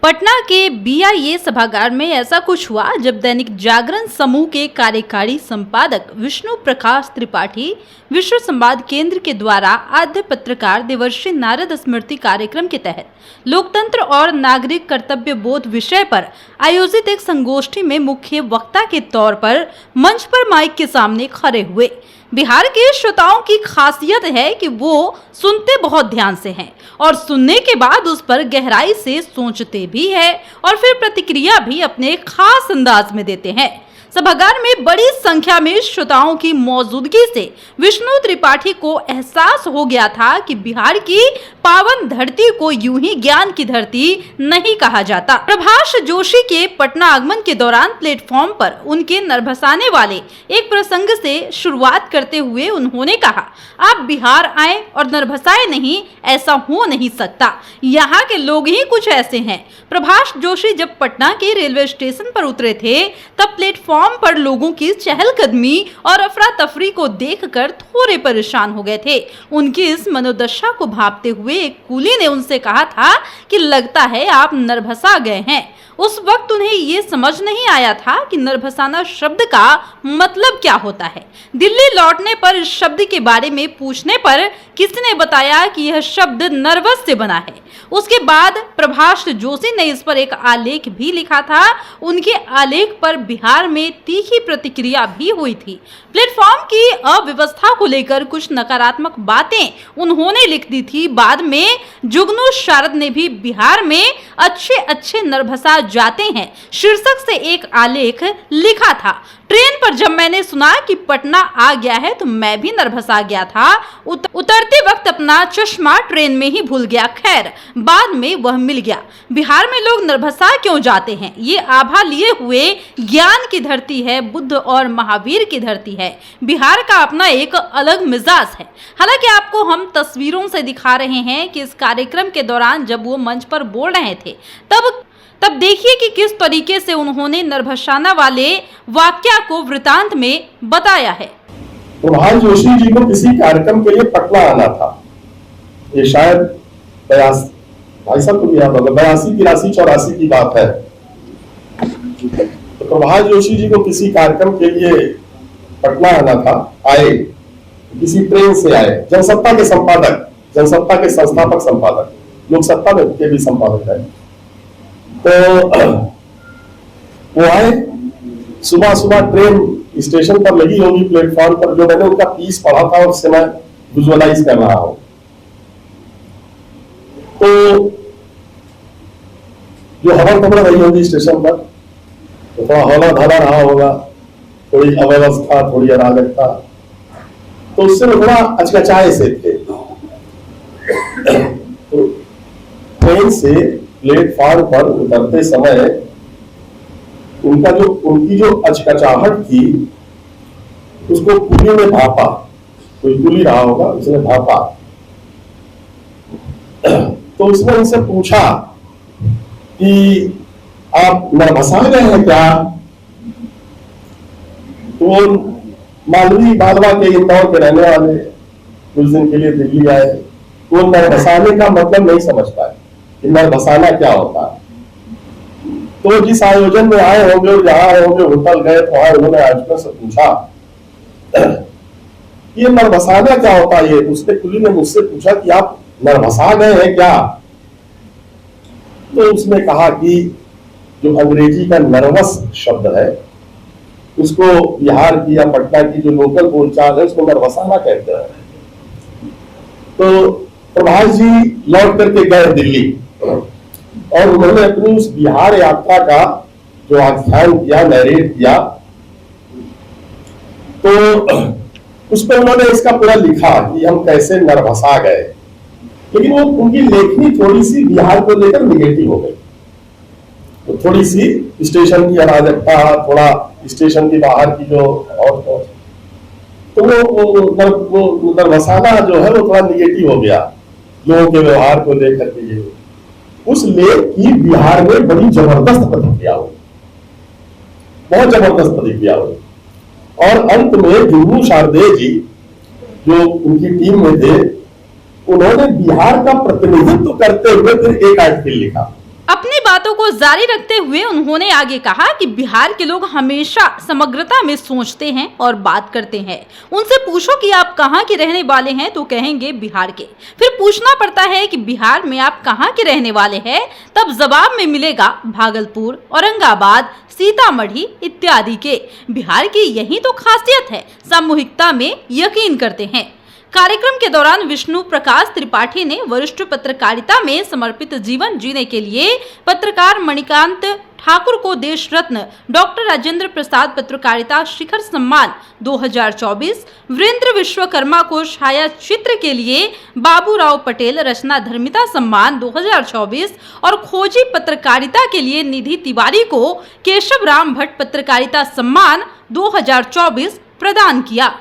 पटना के बीआईए सभागार में ऐसा कुछ हुआ जब दैनिक जागरण समूह के कार्यकारी संपादक विष्णु प्रकाश त्रिपाठी विश्व संवाद केंद्र के द्वारा आद्य पत्रकार देवर्षि नारद स्मृति कार्यक्रम के तहत लोकतंत्र और नागरिक कर्तव्य बोध विषय पर आयोजित एक संगोष्ठी में मुख्य वक्ता के तौर पर मंच पर माइक के सामने खड़े हुए। बिहार के श्रोताओं की खासियत है कि वो सुनते बहुत ध्यान से हैं और सुनने के बाद उस पर गहराई से सोचते भी हैं और फिर प्रतिक्रिया भी अपने खास अंदाज में देते हैं। सभागार में बड़ी संख्या में श्रोताओं की मौजूदगी से विष्णु त्रिपाठी को एहसास हो गया था कि बिहार की पावन धरती को यूं ही ज्ञान की धरती नहीं कहा जाता। प्रभाष जोशी के पटना आगमन के दौरान प्लेटफॉर्म पर उनके नरभसाने वाले एक प्रसंग से शुरुआत करते हुए उन्होंने कहा, आप बिहार आए और नरभसाए नहीं, ऐसा हो नहीं सकता, यहाँ के लोग ही कुछ ऐसे हैं। प्रभाष जोशी जब पटना के रेलवे स्टेशन पर उतरे थे तब प्लेटफॉर्म पर लोगों की चहलकदमी और अफरा तफरी को देखकर थोड़े परेशान हो गए थे। उनकी इस मनोदशा को भांपते हुए एक कूली ने उनसे कहा था कि लगता है आप नरभसा गए हैं। उस वक्त उन्हें ये समझ नहीं आया था कि नरभसाना शब्द का मतलब क्या होता है। दिल्ली लौटने पर इस शब्द के बारे में पूछने पर किसी ने बताया कि यह शब्द नर्वस से बना है। उसके बाद प्रभाष जोशी ने इस पर एक आलेख भी लिखा था। उनके आलेख पर बिहार में तीखी प्रतिक्रिया भी हुई थी। प्लेटफॉर्म की अव्यवस्था को लेकर कुछ नकारात्मक बातें उन्होंने लिख दी थी। बाद में जुगनू शारद ने भी बिहार में अच्छे अच्छे नरभसा जाते हैं शीर्षक से एक आलेख लिखा था। ट्रेन पर जब मैंने सुना कि पटना आ गया है तो मैं भी नर्वसा गया था। उतरते वक्त अपना चश्मा ट्रेन में ही भूल गया। खैर बाद में वह मिल गया। बिहार में लोग नर्वसा क्यों जाते हैं? ये आभा लिए हुए ज्ञान की धरती है, बुद्ध और महावीर की धरती है। बिहार का अपना एक अलग मिजाज है। हालांकि आपको हम तस्वीरों से दिखा रहे हैं कि इस कार्यक्रम के दौरान जब वो मंच पर बोल रहे थे तब देखिए कि किस तरीके से उन्होंने नरभसाना वाले वाक्या को वृतांत में बताया है। प्रभाष जोशी जी को किसी कार्यक्रम के लिए पटना आना था। ये शायद 82-83-84 की बात है। तो प्रभाष जोशी जी को किसी कार्यक्रम के लिए पटना आना था। आए, किसी ट्रेन से आए। जनसत्ता के संपादक, जनसत्ता के संस्थापक संपादक, लोकसत्ता के भी संपादक है। तो वो आए, सुबह सुबह ट्रेन स्टेशन पर लगी होगी, प्लेटफॉर्म पर। जो मैंने उनका पीस पढ़ा था उससे मैं विजुअलाइज कर रहा हूं। तो जो हवा कमरा रही होगी स्टेशन पर, तो थोड़ा हौला धाला रहा होगा, थोड़ी अव्यवस्था, थोड़ी अराजकता, तो उससे वो थोड़ा अचकचाए से थे। तो ट्रेन से प्लेटफॉर्म पर उतरते समय उनकी जो अचकचाहट थी उसको कुली ने भापा। कोई कुली रहा होगा, उसने भापा। तो उसने उनसे पूछा कि आप नरभसा गए हैं क्या? तो वो मालवी बालवा के इंदौर के रहने वाले कुछ दिन के लिए दिल्ली आए। वो नरभसाने का मतलब नहीं समझ पाए कि नरभसाना क्या होता है। तो जिस आयोजन में आए होंगे और जहां आए होंगे होटल गए तो वहां उन्होंने आयोजकों से पूछा ये नरभसाना क्या होता है। उसने कुली ने मुझसे पूछा कि आप नरभसा गए हैं क्या? तो उसने कहा कि जो अंग्रेजी का नर्वस शब्द है उसको बिहार की या पटना की जो लोकल बोलचाल है उसको नरभसाना कहते हैं। तो प्रभाष जी लौट करके गए दिल्ली और उन्होंने अपनी उस बिहार यात्रा का जो आख्यान किया, नरेट किया, तो उस पर उन्होंने इसका पूरा लिखा कि हम कैसे नरभसा गए। लेकिन वो उनकी लेखनी थोड़ी सी बिहार को लेकर निगेटिव हो गई। तो थोड़ी सी स्टेशन की अराजकता, थोड़ा स्टेशन के बाहर की जो और तो वो नरभसाना जो है वो थोड़ा निगेटिव हो गया लोगों के व्यवहार को लेकर के। उस लेख की बिहार में बड़ी जबरदस्त प्रतिक्रिया हुई, बहुत जबरदस्त प्रतिक्रिया हुई। और अंत में जुगनू शारद जी जो उनकी टीम में थे, उन्होंने बिहार का प्रतिनिधित्व करते हुए फिर एक आर्टिकल लिखा। अपनी बात बातों को जारी रखते हुए उन्होंने आगे कहा कि बिहार के लोग हमेशा समग्रता में सोचते हैं और बात करते हैं। उनसे पूछो कि आप कहाँ के रहने वाले हैं तो कहेंगे बिहार के। फिर पूछना पड़ता है कि बिहार में आप कहाँ के रहने वाले हैं, तब जवाब में मिलेगा भागलपुर, औरंगाबाद, सीतामढ़ी इत्यादि के। बिहार की यही तो खासियत है, सामूहिकता में यकीन करते हैं। कार्यक्रम के दौरान विष्णु प्रकाश त्रिपाठी ने वरिष्ठ पत्रकारिता में समर्पित जीवन जीने के लिए पत्रकार मणिकांत ठाकुर को देश रत्न डॉक्टर राजेंद्र प्रसाद पत्रकारिता शिखर सम्मान 2024, वीरेंद्र विश्वकर्मा को छायाचित्र के लिए बाबूराव पटेल रचना धर्मिता सम्मान 2024 और खोजी पत्रकारिता के लिए निधि तिवारी को केशव राम भट्ट पत्रकारिता सम्मान 2024 प्रदान किया।